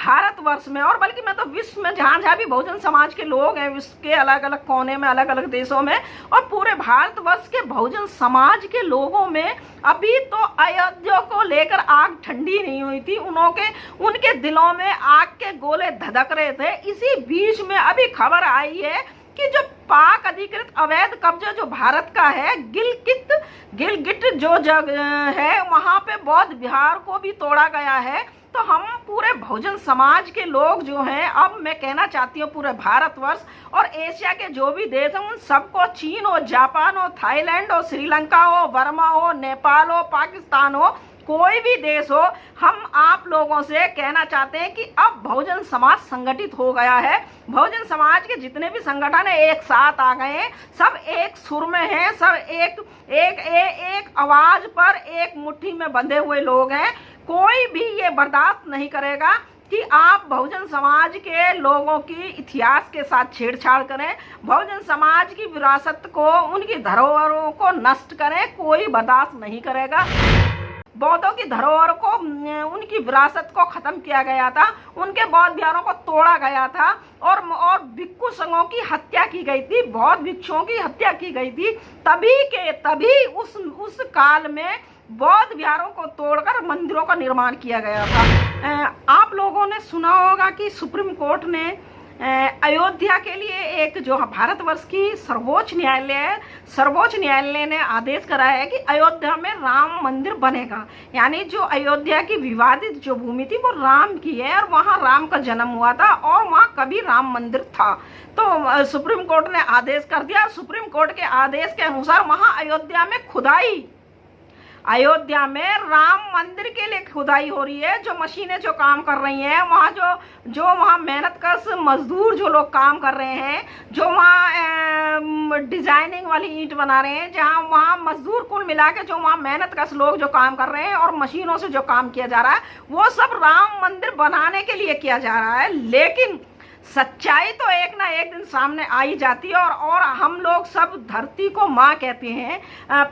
भारतवर्ष में और बल्कि मैं तो विश्व में जहाँ जहाँ भी बहुजन समाज के लोग हैं, विश्व के अलग अलग कोने में, अलग अलग देशों में और पूरे भारतवर्ष के बहुजन समाज के लोगों में अभी तो अयोध्या को लेकर आग ठंडी नहीं हुई थी। उनके दिलों में आग के गोले धधक रहे थे। इसी बीच में अभी खबर आई है कि जो पाक अधिकृत अवैध कब्जा जो भारत का है, गिलगिट जो जगह है वहां पे बौद्ध विहार को भी तोड़ा गया है। तो हम पूरे बहुजन समाज के लोग जो हैं, अब मैं कहना चाहती हूँ पूरे भारतवर्ष और एशिया के जो भी देश हैं उन सबको, चीन हो, जापान हो, थाईलैंड हो, श्रीलंका हो, बर्मा हो, नेपाल हो, पाकिस्तान हो, कोई भी देश हो, हम आप लोगों से कहना चाहते हैं कि अब बहुजन समाज संगठित हो गया है। बहुजन समाज के जितने भी संगठन है एक साथ आ गए हैं, सब एक सुर में हैं, सब एक आवाज पर एक मुट्ठी में बंधे हुए लोग हैं। कोई भी ये बर्दाश्त नहीं करेगा कि आप बहुजन समाज के लोगों की इतिहास के साथ छेड़छाड़ करें, बहुजन समाज की विरासत को, उनकी धरोहरों को नष्ट करें। कोई बर्दाश्त नहीं करेगा। बौद्धों की धरोहर को, उनकी विरासत को खत्म किया गया था, उनके बौद्ध विहारों को तोड़ा गया था और भिक्षु संघों की हत्या की गई थी, बौद्ध भिक्षुओं की हत्या की गई थी। तभी उस काल में बौद्ध विहारों को तोड़कर मंदिरों का निर्माण किया गया था। आप लोगों ने सुना होगा कि सुप्रीम कोर्ट ने अयोध्या के लिए एक जो भारतवर्ष की सर्वोच्च न्यायालय ने आदेश कराया है कि अयोध्या में राम मंदिर बनेगा। यानी जो अयोध्या की विवादित जो भूमि थी वो राम की है और वहाँ राम का जन्म हुआ था और वहाँ कभी राम मंदिर था। तो सुप्रीम कोर्ट ने आदेश कर दिया। सुप्रीम कोर्ट के आदेश के अनुसार वहाँ अयोध्या में राम मंदिर के लिए खुदाई हो रही है। जो मशीनें जो काम कर रही हैं वहाँ, जो वहाँ मेहनतकश मजदूर जो लोग काम कर रहे हैं, जो वहाँ डिजाइनिंग वाली ईंट बना रहे हैं, जहाँ वहाँ मजदूर कुल मिला के जो वहाँ मेहनतकश लोग जो काम कर रहे हैं और मशीनों से जो काम किया जा रहा है, वो सब राम मंदिर बनाने के लिए किया जा रहा है। लेकिन सच्चाई तो एक ना एक दिन सामने आ ही जाती है और हम लोग सब धरती को माँ कहते हैं,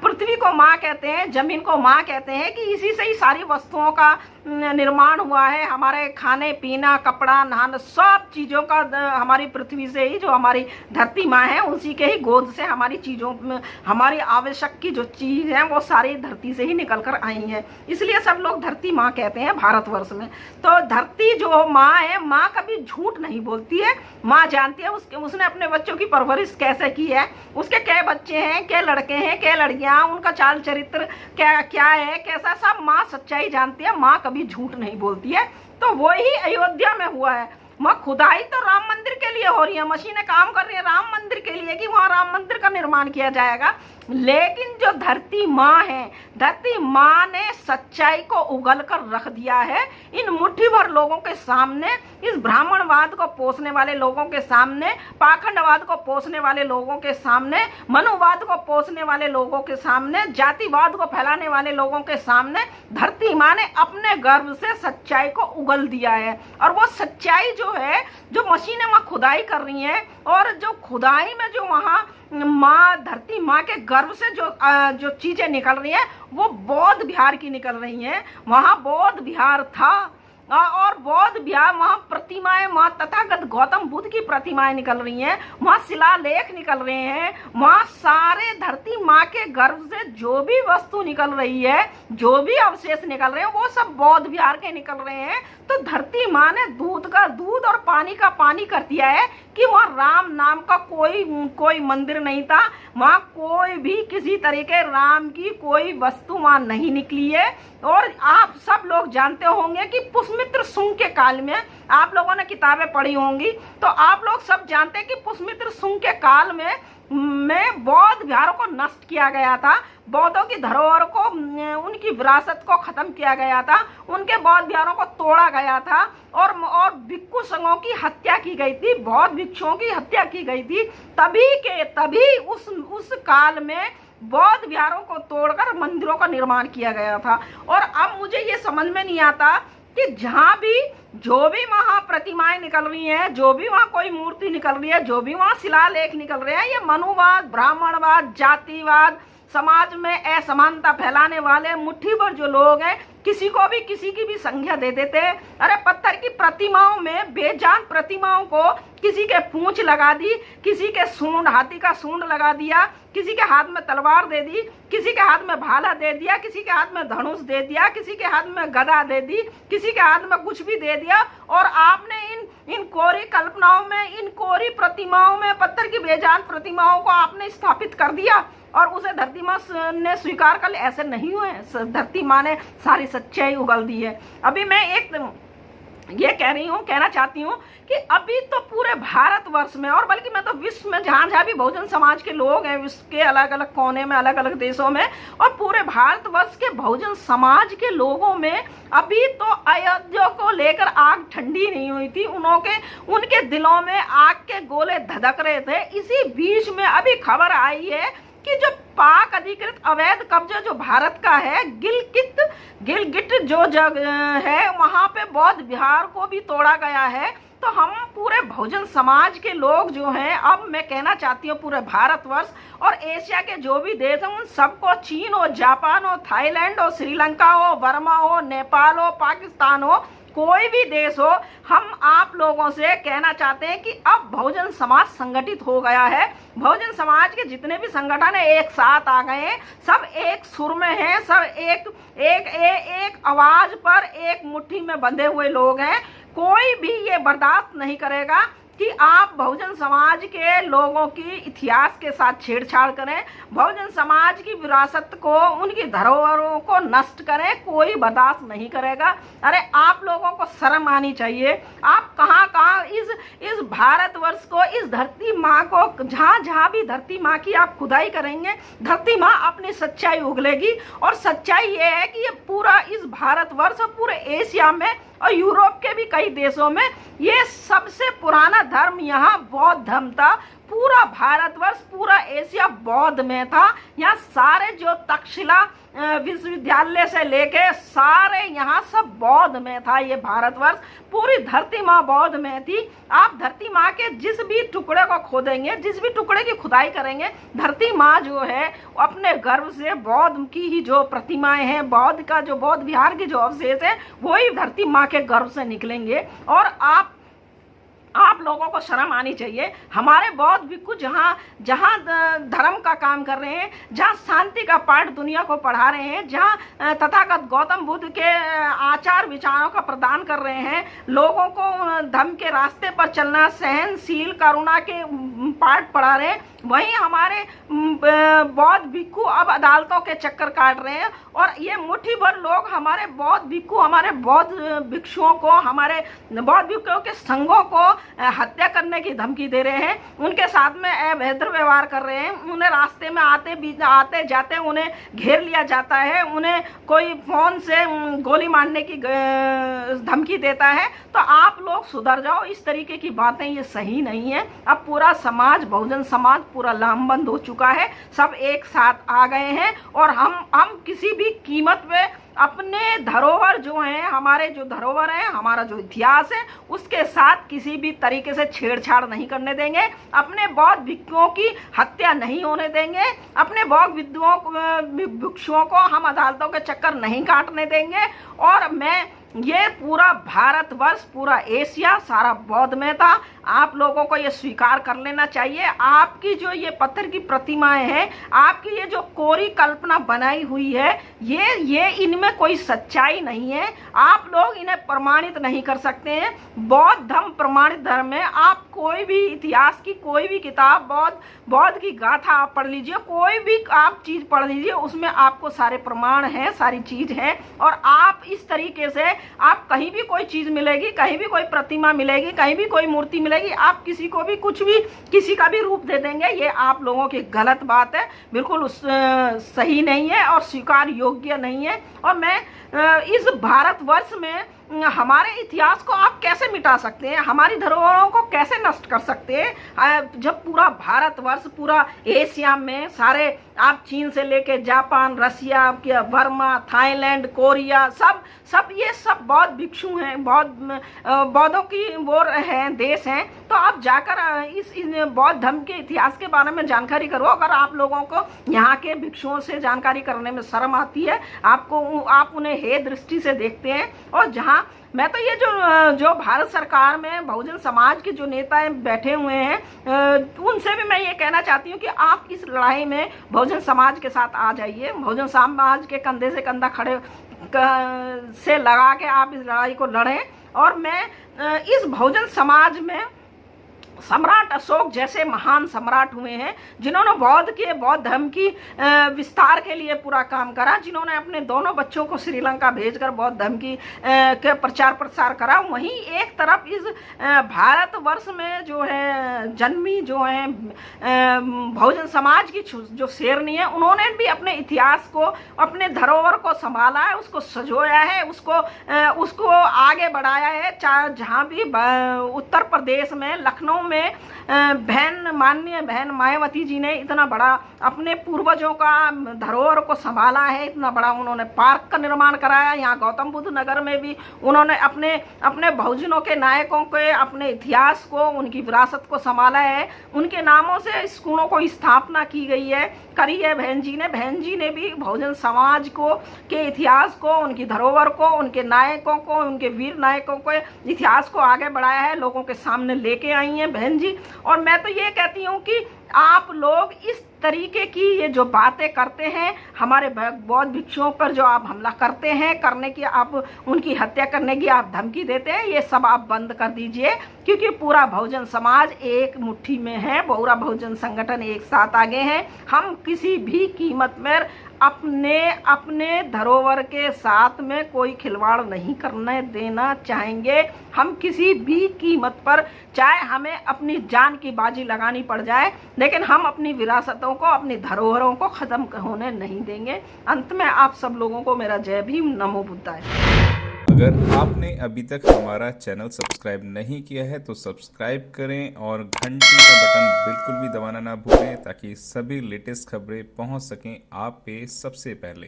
पृथ्वी को माँ कहते हैं, जमीन को माँ कहते हैं कि इसी से ही सारी वस्तुओं का निर्माण हुआ है। हमारे खाने पीना, कपड़ा, नहाना, सब चीज़ों का हमारी पृथ्वी से ही, जो हमारी धरती माँ है उसी के ही गोद से हमारी चीज़ों में, हमारी आवश्यक की जो चीज़ है वो सारी धरती से ही निकल कर आई हैं। इसलिए सब लोग धरती माँ कहते हैं भारतवर्ष में। तो धरती जो माँ है, माँ कभी झूठ नहीं बोलती है। माँ जानती है उसने अपने बच्चों की परवरिश कैसे की है, उसके क्या बच्चे हैं, क्या लड़के हैं, क्या लड़कियां, उनका चाल चरित्र क्या है, कैसा, सब माँ सच्चाई जानती है। माँ कभी झूठ नहीं बोलती है। तो वही अयोध्या में हुआ है। वहाँ खुदाई तो राम मंदिर के लिए हो रही है, मशीनें काम कर रही है राम मंदिर के लिए कि वहाँ राम मंदिर का निर्माण किया जाएगा। लेकिन जो धरती माँ है, धरती माँ ने सच्चाई को उगल कर रख दिया है इन मुट्ठी भर लोगों के सामने, इस ब्राह्मणवाद को पोसने वाले लोगों के सामने, पाखंडवाद को पोसने वाले लोगों के सामने, मनुवाद को पोसने वाले लोगों के सामने, जातिवाद को फैलाने वाले लोगों के सामने धरती माँ ने अपने गर्भ से सच्चाई को उगल दिया है। और वो सच्चाई जो है, जो मशीनें वहाँ खुदाई कर रही हैं और जो खुदाई में जो वहाँ माँ, धरती माँ के गर्भ से जो चीजें निकल रही हैं वो बौद्ध विहार की निकल रही हैं। वहाँ बौद्ध विहार था और बौद्ध विहार, वहाँ प्रतिमाएं, वहाँ तथागत गौतम बुद्ध की प्रतिमाएं निकल रही हैं, वहाँ शिलालेख निकल रहे हैं, वहाँ सारे धरती माँ के गर्भ से जो भी वस्तु निकल रही है, जो भी अवशेष निकल रहे हैं वो सब बौद्ध विहार के निकल रहे हैं। तो धरती माँ ने दूध का दूध और पानी का पानी कर दिया है कि वहाँ राम नाम का कोई मंदिर नहीं था, वहाँ कोई भी किसी तरीके राम की कोई वस्तु वहाँ नहीं निकली है। और आप सब लोग जानते होंगे कि पुष्यमित्र शुंग के काल में, आप लोगों ने किताबें पढ़ी होंगी तो आप लोग सब जानते हैं कि पुष्यमित्र शुंग के काल में बौद्ध विहारों को नष्ट किया गया था, बौद्धों की धरोहर को, उनकी विरासत को खत्म किया गया था, उनके बौद्ध विहारों को तोड़ा गया था और भिक्षु संघों की हत्या की गई थी, बौद्ध भिक्षुओं की हत्या की गई थी। तभी उस काल में बौद्ध विहारों को तोड़कर मंदिरों का निर्माण किया गया था। और अब मुझे ये समझ में नहीं आता कि जहाँ भी जो भी वहाँ प्रतिमाएं निकल रही हैं, जो भी वहाँ कोई मूर्ति निकल रही है, जो भी वहाँ शिलालेख निकल रहे हैं, ये मनुवाद, ब्राह्मणवाद, जातिवाद, समाज में असमानता फैलाने वाले मुट्ठी भर जो लोग हैं, किसी को भी किसी की भी संज्ञा दे देते। अरे पत्थर की प्रतिमाओं में, बेजान प्रतिमाओं को किसी के पूंछ लगा दी, किसी के सूंड, हाथी का सूंड लगा दिया, किसी के हाथ में तलवार दे दी, किसी के हाथ में भाला दे दिया, किसी के हाथ में धनुष दे दिया, किसी के हाथ में गदा दे दी, किसी के हाथ में कुछ भी दे दिया। और आपने इन कोरी कल्पनाओं में, इन कोरी प्रतिमाओं में, पत्थर की बेजान प्रतिमाओं को आपने स्थापित कर दिया और उसे धरती माँ ने स्वीकार कर लिया। ऐसे नहीं हुए, धरती माँ ने सारी सच्चाई उगल दी है। अभी मैं एक ये कहना चाहती हूँ कि अभी तो पूरे भारतवर्ष में, और बल्कि मैं तो विश्व में, जहाँ जहाँ भी बहुजन समाज के लोग हैं, विश्व के अलग अलग कोने में, अलग अलग देशों में, और पूरे भारतवर्ष के बहुजन समाज के लोगों में अभी तो अयोध्या को लेकर आग ठंडी नहीं हुई थी। उनके दिलों में आग के गोले धधक रहे थे। इसी बीच में अभी खबर आई है कि जो पाक अधिकृत अवैध कब्जा जो भारत का है, गिलगिट जो जगह है, वहां पे बौद्ध विहार को भी तोड़ा गया है। तो हम पूरे बहुजन समाज के लोग जो हैं, अब मैं कहना चाहती हूँ पूरे भारतवर्ष और एशिया के जो भी देश हैं, उन सबको, चीन हो, जापान हो, थाईलैंड हो, श्रीलंका हो, बर्मा हो, नेपाल हो, पाकिस्तान हो, कोई भी देश हो, हम आप लोगों से कहना चाहते हैं कि अब बहुजन समाज संगठित हो गया है। बहुजन समाज के जितने भी संगठन है एक साथ आ गए हैं, सब एक सुर में हैं, सब एक आवाज पर, एक मुट्ठी में बंधे हुए लोग हैं। कोई भी ये बर्दाश्त नहीं करेगा कि आप बहुजन समाज के लोगों की इतिहास के साथ छेड़छाड़ करें, बहुजन समाज की विरासत को, उनकी धरोहरों को नष्ट करें। कोई बर्दाश्त नहीं करेगा। अरे आप लोगों को शर्म आनी चाहिए। आप कहाँ इस भारतवर्ष को, इस धरती माँ को, जहाँ जहाँ भी धरती माँ की आप खुदाई करेंगे, धरती माँ अपनी सच्चाई उगलेगी। और सच्चाई ये है कि ये पूरा इस भारतवर्ष और पूरे एशिया में और यूरोप के भी कई देशों में ये सबसे पुराना धर्म यहाँ बौद्ध धर्म था। पूरा भारतवर्ष, पूरा एशिया बौद्ध में था। यहाँ सारे जो तक्षशिला विश्वविद्यालय से लेके सारे यहाँ सब बौद्ध में था। ये भारतवर्ष, पूरी धरती माँ बौद्ध में थी। आप धरती माँ के जिस भी टुकड़े को खोदेंगे, जिस भी टुकड़े की खुदाई करेंगे, धरती माँ जो है अपने गर्भ से बौद्ध की ही जो प्रतिमाएं हैं, बौद्ध का जो बौद्ध विहार के जो अवशेष है, वही धरती माँ के गर्भ से निकलेंगे। और आप लोगों को शर्म आनी चाहिए। हमारे बौद्ध भिक्षु जहाँ धर्म का काम कर रहे हैं, जहाँ शांति का पाठ दुनिया को पढ़ा रहे हैं, जहाँ तथागत गौतम बुद्ध के आचार विचारों का प्रदान कर रहे हैं, लोगों को धर्म के रास्ते पर चलना, सहनशील, करुणा के पाठ पढ़ा रहे हैं, वहीं हमारे बौद्ध भिक्षु अब अदालतों के चक्कर काट रहे हैं। और ये मुट्ठी भर लोग हमारे बौद्ध भिक्षु, हमारे बौद्ध भिक्षुओं को, हमारे बौद्ध भिक्षुओं के संघों को हत्या करने की धमकी दे रहे हैं, उनके साथ में अभद्र व्यवहार कर रहे हैं। उन्हें रास्ते में आते जाते उन्हें घेर लिया जाता है, उन्हें कोई फोन से गोली मारने की धमकी देता है। तो आप लोग सुधर जाओ। इस तरीके की बातें ये सही नहीं है। अब पूरा समाज, बहुजन समाज पूरा लामबंद हो चुका है। सब एक साथ आ गए हैं और हम किसी भी कीमत पे अपने धरोहर जो हैं, हमारे जो धरोहर हैं, हमारा जो इतिहास है, उसके साथ किसी भी तरीके से छेड़छाड़ नहीं करने देंगे। अपने बौद्ध भिक्षुओं की हत्या नहीं होने देंगे। अपने बौद्ध भिक्षुओं को हम अदालतों के चक्कर नहीं काटने देंगे। और मैं ये पूरा भारतवर्ष, पूरा एशिया सारा बौद्ध में था। आप लोगों को ये स्वीकार कर लेना चाहिए। आपकी जो ये पत्थर की प्रतिमाएं हैं, आपकी ये जो कोरी कल्पना बनाई हुई है, ये इनमें कोई सच्चाई नहीं है। आप लोग इन्हें प्रमाणित नहीं कर सकते हैं। बौद्ध धर्म प्रमाणित धर्म है। आप कोई भी इतिहास की कोई भी किताब, बौद्ध की गाथा आप पढ़ लीजिए, कोई भी आप चीज़ पढ़ लीजिए, उसमें आपको सारे प्रमाण हैं, सारी चीज़ है। और आप इस तरीके से आप कहीं भी कोई चीज़ मिलेगी, कहीं भी कोई प्रतिमा मिलेगी, कहीं भी कोई मूर्ति मिलेगी, आप किसी को भी कुछ भी, किसी का भी रूप दे देंगे। ये आप लोगों की गलत बात है, बिल्कुल सही नहीं है और स्वीकार योग्य नहीं है। और मैं इस भारतवर्ष में हमारे इतिहास को आप कैसे मिटा सकते हैं, हमारी धरोहरों को कैसे नष्ट कर सकते हैं, जब पूरा भारतवर्ष, पूरा एशिया में सारे, आप चीन से लेके जापान, रसिया, बर्मा, थाईलैंड, कोरिया, सब ये सब बौद्ध भिक्षु हैं, बौद्धों की वो हैं, देश हैं। तो आप जाकर इस बौद्ध धर्म के इतिहास के बारे में जानकारी करो। अगर आप लोगों को यहाँ के भिक्षुओं से जानकारी करने में शर्म आती है, आप उन्हें हे दृष्टि से देखते हैं, और जहाँ मैं तो ये जो भारत सरकार में बहुजन समाज के जो नेता बैठे हुए हैं, उनसे भी मैं ये कहना चाहती हूँ कि आप इस लड़ाई में बहुजन समाज के साथ आ जाइए, बहुजन समाज के कंधे से कंधा खड़े से लगा के आप इस लड़ाई को लड़ें। और मैं इस बहुजन समाज में सम्राट अशोक जैसे महान सम्राट हुए हैं, जिन्होंने बौद्ध धर्म की विस्तार के लिए पूरा काम करा, जिन्होंने अपने दोनों बच्चों को श्रीलंका भेजकर बौद्ध धर्म की के प्रचार प्रसार करा। वहीं एक तरफ इस भारतवर्ष में जो है जन्मी जो है बहुजन समाज की जो शेरनी है, उन्होंने भी अपने इतिहास को, अपने धरोहर को संभाला है, उसको सजोया है, उसको आगे बढ़ाया है। जहाँ भी उत्तर प्रदेश में, लखनऊ में माननीय बहन मायावती जी ने इतना बड़ा अपने पूर्वजों का धरोहर को संभाला है, इतना बड़ा उन्होंने पार्क का निर्माण कराया। यहाँ गौतम बुद्ध नगर में भी उन्होंने अपने बहुजनों के नायकों के, अपने इतिहास को, उनकी विरासत को संभाला है। उनके नामों से स्कूलों को स्थापना की गई है, करी है बहन जी ने भी बहुजन समाज को के इतिहास को, उनकी धरोहर को, उनके नायकों को, उनके वीर नायकों को, इतिहास को आगे बढ़ाया है, लोगों के सामने लेके आई हैं बहन जी। और मैं तो ये कहती हूँ कि आप लोग इस तरीके की ये जो बातें करते हैं, हमारे बौद्ध भिक्षुओं पर जो आप हमला करते हैं, करने की, आप उनकी हत्या करने की आप धमकी देते हैं, ये सब आप बंद कर दीजिए। क्योंकि पूरा बहुजन समाज एक मुट्ठी में है, पूरा बहुजन संगठन एक साथ आगे हैं। हम किसी भी कीमत में अपने धरोहर के साथ में कोई खिलवाड़ नहीं करने देना चाहेंगे। हम किसी भी कीमत पर, चाहे हमें अपनी जान की बाजी लगानी पड़ जाए, लेकिन हम अपनी विरासतों को, अपनी धरोहरों को खत्म होने नहीं देंगे। अंत में आप सब लोगों को मेरा जय भीम, नमो बुद्धाय। अगर आपने अभी तक हमारा चैनल सब्सक्राइब नहीं किया है तो सब्सक्राइब करें और घंटी का बटन बिल्कुल भी दबाना ना भूलें, ताकि सभी लेटेस्ट खबरें पहुंच सकें आप पे सबसे पहले।